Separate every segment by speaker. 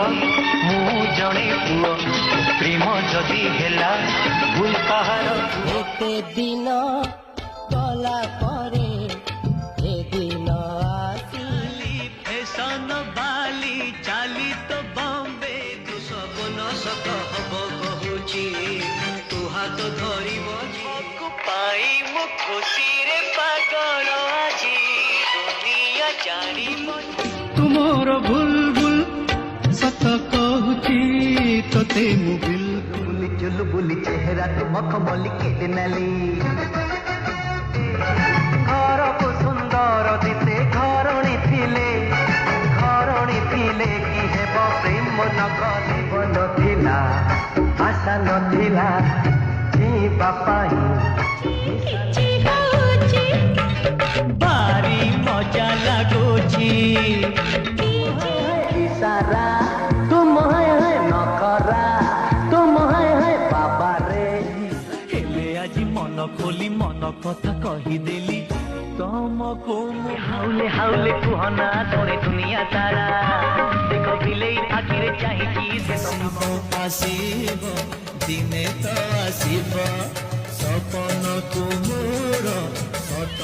Speaker 1: झियो मु जणे पुओ प्रेम जदि हेला भूल कहार
Speaker 2: एते दिन गला परे ए दिन आसी
Speaker 1: फैशन बाली चाली तो बॉम्बे तू सपन सत हब कहूची तू हाथ धरिब झको पाई मो खुशी रे पागल आजी दुनिया जानिब तुमोर बुलबुल सत कहूची तोते मु बिल्कुल चुलबुली चेहरा तुमक मली के नाली घर को सुंदर दिते घरणी थिले कि हेब प्रेम नगरीब नथिला आशा नथिला जीवा पाई बारी मजा लगुची इशारा तुम है नखरा तुम है बाबा रे हेले आज मन खोली मन कथा कहीदेली तुमको हाउले हाउले कुहना तोरे दुनिया तारा देख बिले आखिरे चाहिए से आसीब दिने तो आसीब सपन तुमोर सत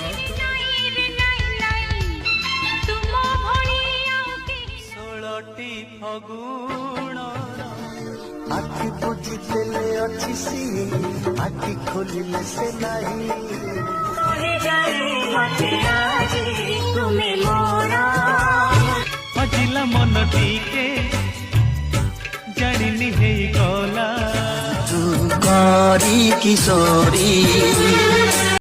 Speaker 1: षोलटी फगुण
Speaker 3: आखि बुझिले अच्छी सी आखि खोलिले से नहीं
Speaker 1: हजिला मन टीके जानिनी है गला
Speaker 3: तू कारी किशोरी